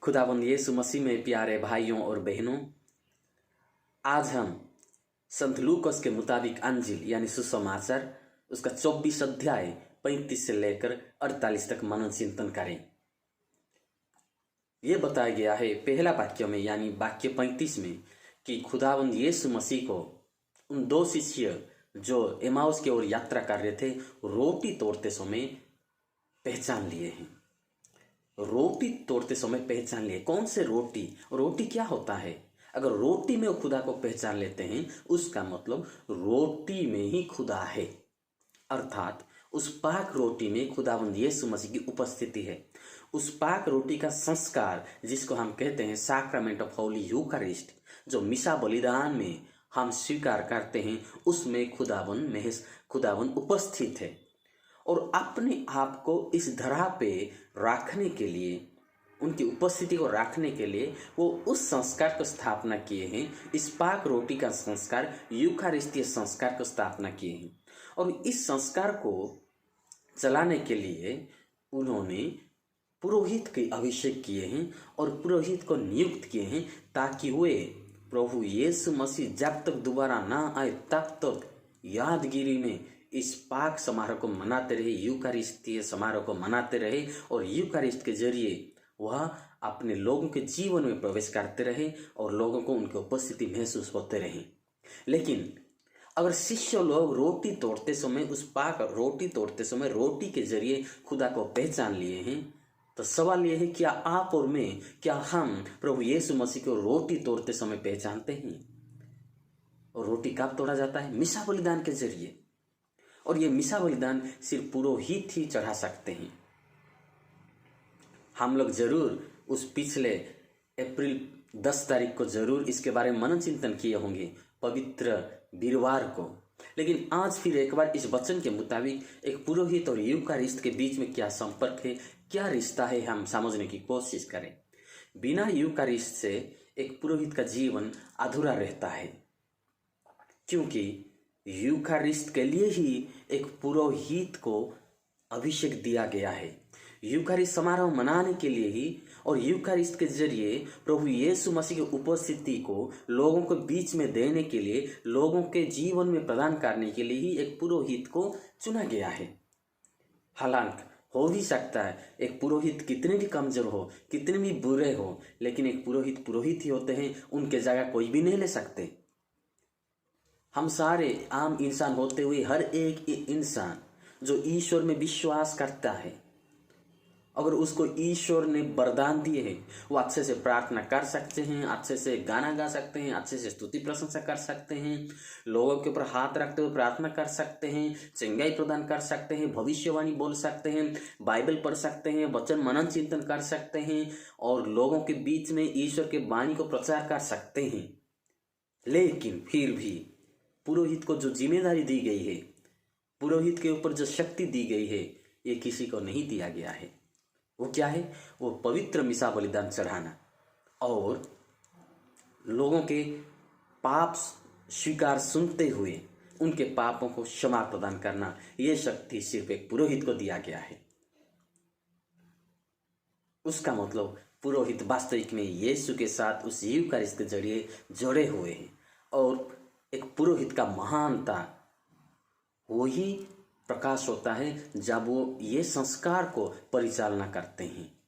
खुदावंद यीशु मसीह में प्यारे भाइयों और बहनों, आज हम संत लूकस के मुताबिक अंजिल यानी सुसमाचार उसका 24 अध्याय 35 से लेकर 48 तक मनन चिंतन करें। यह बताया गया है पहला वाक्य में यानी वाक्य 35 में कि खुदावंद यीशु मसीह को उन दो शिष्य जो एमाउस की ओर यात्रा कर रहे थे रोटी तोड़ते समय पहचान लिए हैं। रोटी तोड़ते समय पहचान लिए। कौन से रोटी? रोटी क्या होता है? अगर रोटी में वो खुदा को पहचान लेते हैं उसका मतलब रोटी में ही खुदा है, अर्थात उस पाक रोटी में खुदावंद यीशु मसीह की उपस्थिति है। उस पाक रोटी का संस्कार जिसको हम कहते हैं सैक्रामेंट ऑफ होली यूकारिस्ट, जो मिसा बलिदान में हम स्वीकार करते हैं, उसमें खुदावन उपस्थित है। और अपने आप को इस धरा पे रखने के लिए, उनकी उपस्थिति को रखने के लिए वो उस संस्कार को स्थापना किए हैं। इस पाक रोटी का संस्कार, यूकारिस्तीय संस्कार को स्थापना किए हैं। और इस संस्कार को चलाने के लिए उन्होंने पुरोहित के अभिषेक किए हैं और पुरोहित को नियुक्त किए हैं ताकि वे प्रभु यीशु मसीह जब तक दोबारा ना आए तब तक यादगिरी में इस पाक समारोह को मनाते रहे, यूकारिस्तीय समारोह को मनाते रहे और यूकारिस्ट के जरिए वह अपने लोगों के जीवन में प्रवेश करते रहे और लोगों को उनकी उपस्थिति महसूस होते रहे। लेकिन अगर शिष्य लोग रोटी तोड़ते समय, उस पाक रोटी तोड़ते समय रोटी के जरिए खुदा को पहचान लिए हैं, तो सवाल यह है क्या आप और मैं, क्या हम प्रभु यीशु मसीह को रोटी तोड़ते समय पहचानते हैं? और रोटी कब तोड़ा जाता है? मिसा बलिदान के जरिए। और ये मिसा बलिदान सिर्फ पुरोहित ही चढ़ा सकते हैं। हम लोग जरूर उस पिछले अप्रैल 10 तारीख को जरूर इसके बारे में मनन चिंतन किए होंगे, पवित्र वीरवार को। लेकिन आज फिर एक बार इस वचन के मुताबिक एक पुरोहित और यूकारिस्ट के बीच में क्या संपर्क है, क्या रिश्ता है, हम समझने की कोशिश करें। बिना यूकारिस्ट से एक पुरोहित का जीवन अधूरा रहता है, क्योंकि यूकारिस्ट के लिए ही एक पुरोहित को अभिषेक दिया गया है। यूकारिस्ट समारोह मनाने के लिए ही और यूकारिस्ट के जरिए प्रभु यीशु मसीह की उपस्थिति को लोगों के बीच में देने के लिए, लोगों के जीवन में प्रदान करने के लिए ही एक पुरोहित को चुना गया है। हालांकि हो भी सकता है एक पुरोहित कितने भी कमजोर हो, कितने भी बुरे हो, लेकिन एक पुरोहित ही होते हैं, उनके जगह कोई भी नहीं ले सकते। हम सारे आम इंसान होते हुए हर एक इंसान जो ईश्वर में विश्वास करता है, अगर उसको ईश्वर ने वरदान दिए हैं, वो अच्छे से प्रार्थना कर सकते हैं, अच्छे से गाना गा सकते हैं, अच्छे से स्तुति प्रशंसा कर सकते हैं, लोगों के ऊपर हाथ रखते हुए प्रार्थना कर सकते हैं, चंगाई प्रदान कर सकते हैं, भविष्यवाणी बोल सकते हैं, बाइबल पढ़ सकते हैं, वचन मनन चिंतन कर सकते हैं और लोगों के बीच में ईश्वर के वाणी को प्रचार कर सकते हैं। लेकिन फिर भी पुरोहित को जो जिम्मेदारी दी गई है, पुरोहित के ऊपर जो शक्ति दी गई है, ये किसी को नहीं दिया गया है। वो क्या है? वो पवित्र मिसा बलिदान चढ़ाना और लोगों के पाप स्वीकार सुनते हुए उनके पापों को क्षमा प्रदान करना, ये शक्ति सिर्फ एक पुरोहित को दिया गया है। उसका मतलब पुरोहित वास्तविक में यीशु के साथ उस यूकारिस्ट के जरिए जुड़े हुए हैं। और एक पुरोहित का महानता वही प्रकाश होता है जब वो ये संस्कार को परिचालना करते हैं।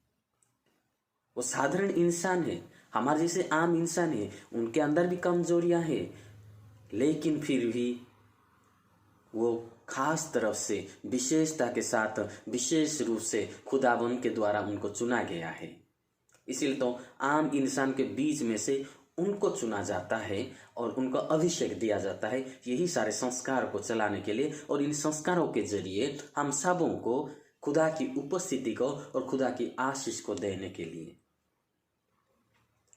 वो साधारण इंसान है, हमारे जैसे आम इंसान है, उनके अंदर भी कमजोरियां हैं, लेकिन फिर भी वो खास तरफ से विशेषता के साथ विशेष रूप से खुदावन के द्वारा उनको चुना गया है। इसीलिए तो आम इंसान के बीच में से उनको चुना जाता है और उनको अभिषेक दिया जाता है, यही सारे संस्कार को चलाने के लिए। और इन संस्कारों के जरिए हम सबों को खुदा की उपस्थिति को और खुदा की आशीष को देने के लिए।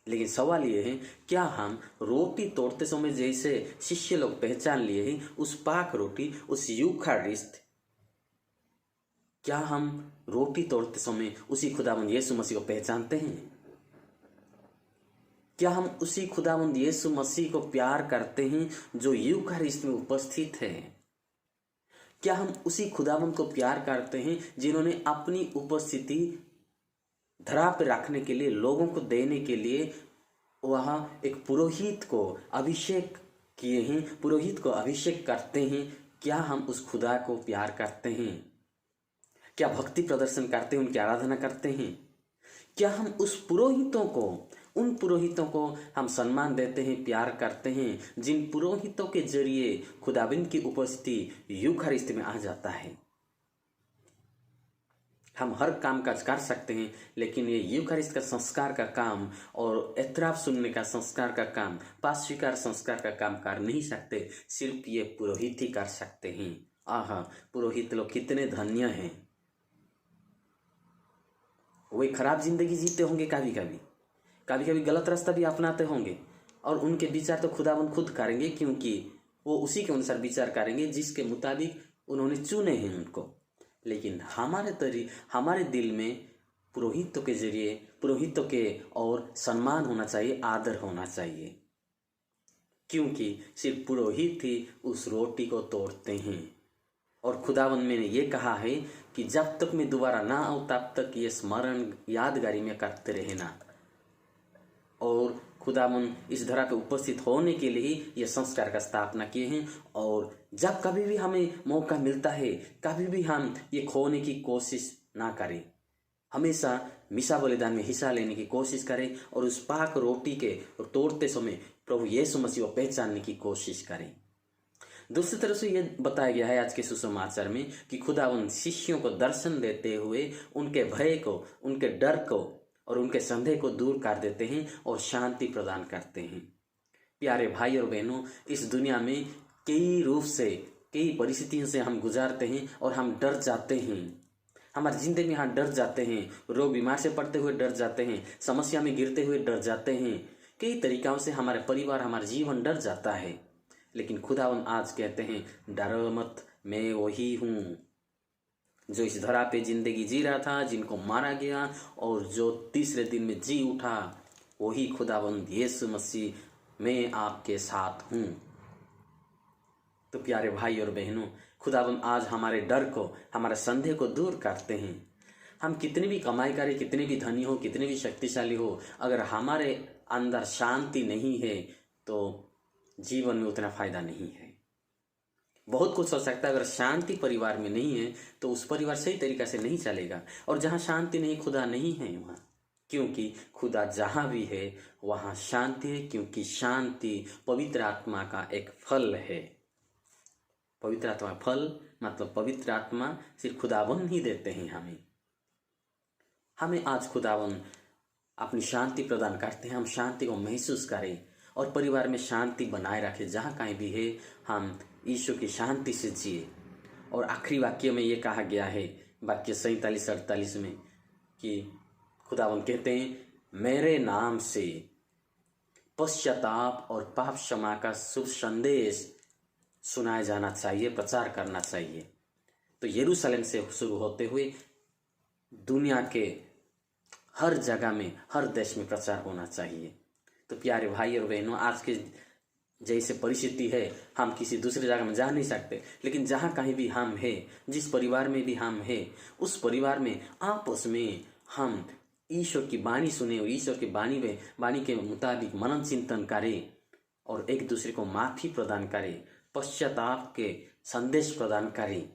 लेकिन सवाल ये है, क्या हम रोटी तोड़ते समय जैसे शिष्य लोग पहचान लिए हैं उस पाक रोटी, उस यूकारिस्ट, क्या हम रोटी तोड़ते समय उसी खुदावंद यीशु मसीह को पहचानते हैं? क्या हम उसी खुदावंद यीशु मसीह को प्यार करते हैं जो यूकारिस्ट में उपस्थित है? क्या हम उसी खुदावंद को प्यार करते हैं जिन्होंने अपनी उपस्थिति धरा पे रखने के लिए, लोगों को देने के लिए वह एक पुरोहित को अभिषेक किए हैं, पुरोहित को अभिषेक करते हैं। क्या हम उस खुदा को प्यार करते हैं? क्या भक्ति प्रदर्शन करते हैं, उनकी आराधना करते हैं? क्या हम उस पुरोहितों को, उन पुरोहितों को हम सम्मान देते हैं, प्यार करते हैं, जिन पुरोहितों के जरिए खुदाबंद की उपस्थिति यूखारिस्ट में आ जाता है? हम हर काम काज कर सकते हैं, लेकिन ये यूखारिस्ट का संस्कार का काम और एतराफ सुनने का संस्कार का काम, पाप स्वीकार संस्कार का काम कर नहीं सकते, सिर्फ ये पुरोहित ही कर सकते हैं। आहा, पुरोहित लोग कितने धन्य हैं। वे खराब जिंदगी जीते होंगे, कभी कभी गलत रास्ता भी अपनाते होंगे, और उनके विचार तो खुदाबंद खुद करेंगे, क्योंकि वो उसी के अनुसार विचार करेंगे जिसके मुताबिक उन्होंने चुने हैं उनको। लेकिन हमारे दिल में पुरोहितों के जरिए, पुरोहितों के और सम्मान होना चाहिए, आदर होना चाहिए, क्योंकि सिर्फ पुरोहित ही उस रोटी को तोड़ते हैं। और खुदावन में ने ये कहा है कि जब तक मैं दोबारा ना आऊँ तब तक ये स्मरण यादगारी में करते रहना। और खुदावन इस धरा पे उपस्थित होने के लिए ही ये संस्कार का स्थापना किए हैं। और जब कभी भी हमें मौका मिलता है, कभी भी हम ये खोने की कोशिश ना करें, हमेशा मिसा बलिदान में हिस्सा लेने की कोशिश करें और उस पाक रोटी के तोड़ते समय प्रभु यीशु मसीह को पहचानने की कोशिश करें। दूसरी तरफ से यह बताया गया है आज के सुसमाचार में कि खुदा उन शिष्यों को दर्शन देते हुए उनके भय को, उनके डर को और उनके संदेह को दूर कर देते हैं और शांति प्रदान करते हैं। प्यारे भाई और बहनों, इस दुनिया में कई रूप से, कई परिस्थितियों से हम गुजारते हैं और हम डर जाते हैं। हमारी जिंदगी में हम डर जाते हैं, रोग बीमार से पड़ते हुए डर जाते हैं, समस्या में गिरते हुए डर जाते हैं, कई तरीकों से हमारे परिवार, हमारा जीवन डर जाता है। लेकिन खुदावन आज कहते हैं, डरो मत, मैं वही हूँ जो इस धरा पे जिंदगी जी रहा था, जिनको मारा गया और जो तीसरे दिन में जी उठा, वही खुदावंद यीशु मसीह, मैं आपके साथ हूँ। तो प्यारे भाई और बहनों, खुदावंद आज हमारे डर को, हमारे संदेह को दूर करते हैं। हम कितनी भी कमाई करें, कितने भी धनी हो, कितने भी शक्तिशाली हो, अगर हमारे अंदर शांति नहीं है तो जीवन में उतना फायदा नहीं है। बहुत कुछ हो सकता है, अगर शांति परिवार में नहीं है तो उस परिवार सही तरीका से नहीं चलेगा। और जहाँ शांति नहीं, खुदा नहीं है वहाँ, क्योंकि खुदा जहाँ भी है वहाँ शांति है, क्योंकि शांति पवित्र आत्मा का एक फल है। पवित्र आत्मा फल मतलब पवित्र आत्मा सिर्फ खुदावन ही देते हैं हमें आज खुदावन अपनी शांति प्रदान करते हैं। हम शांति को महसूस करें और परिवार में शांति बनाए रखें। जहाँ कहीं भी है हम ईश्वर की शांति से जिए। और आखिरी वाक्य में ये कहा गया है, वाक्य 47-48 में, कि खुदावन कहते हैं, मेरे नाम से पश्चाताप और पाप क्षमा का शुभ संदेश सुनाया जाना चाहिए, प्रचार करना चाहिए। तो यरूशलेम से शुरू होते हुए दुनिया के हर जगह में, हर देश में प्रचार होना चाहिए। तो प्यारे भाई और बहनों, आज के जैसे परिस्थिति है, हम किसी दूसरी जगह में जा नहीं सकते, लेकिन जहाँ कहीं भी हम हैं, जिस परिवार में भी हम हैं, उस परिवार में आपस में हम ईश्वर की वाणी सुने और ईश्वर की वाणी के मुताबिक मनन चिंतन करें और एक दूसरे को माफी प्रदान करें, पश्चाताप के संदेश प्रदान करें।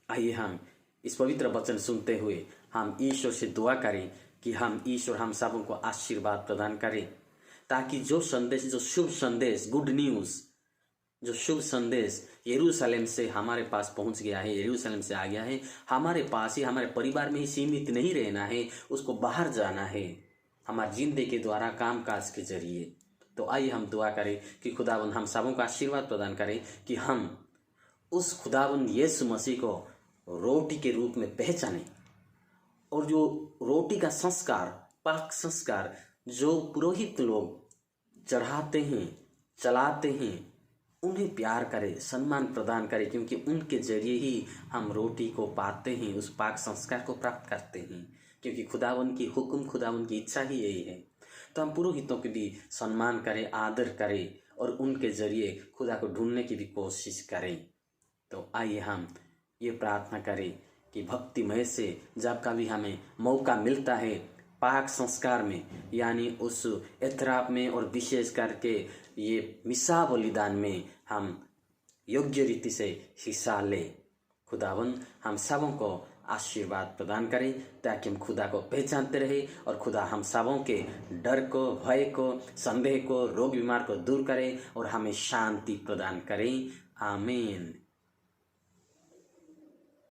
आइए हम इस पवित्र वचन सुनते हुए हम ईश्वर से दुआ करें कि ईश्वर हम सबों को आशीर्वाद प्रदान करें, ताकि जो संदेश, जो शुभ संदेश, गुड न्यूज़, जो शुभ संदेश यरूशलेम से हमारे पास पहुंच गया है, यरूशलेम से आ गया है, हमारे पास ही, हमारे परिवार में ही सीमित नहीं रहना है, उसको बाहर जाना है हमारी जिंदगी के द्वारा, काम काज के जरिए। तो आइए हम दुआ करें कि खुदावंद हम सबों को आशीर्वाद प्रदान करें कि हम उस खुदावंद यीशु मसीह को रोटी के रूप में पहचानें और जो रोटी का संस्कार, पाक संस्कार जो पुरोहित लोग चढ़ाते हैं, चलाते हैं, उन्हें प्यार करें, सम्मान प्रदान करें, क्योंकि उनके जरिए ही हम रोटी को पाते हैं, उस पाक संस्कार को प्राप्त करते हैं, क्योंकि खुदावन की हुक्म, खुदावन की इच्छा ही यही है। तो हम पुरोहितों के भी सम्मान करें, आदर करें और उनके जरिए खुदा को ढूंढने की भी कोशिश करें। तो आइए हम ये प्रार्थना करें कि भक्तिमय से जब कभी हमें मौका मिलता है पाक संस्कार में, यानी उस एतराप में और विशेष करके ये मिसा बलिदान में हम योग्य रीति से हिस्सा ले। खुदावन हम सबों को आशीर्वाद प्रदान करे ताकि हम खुदा को पहचानते रहे और खुदा हम सबों के डर को, भय को, संदेह को, रोग बीमार को दूर करे और हमें शांति प्रदान करे। आमीन।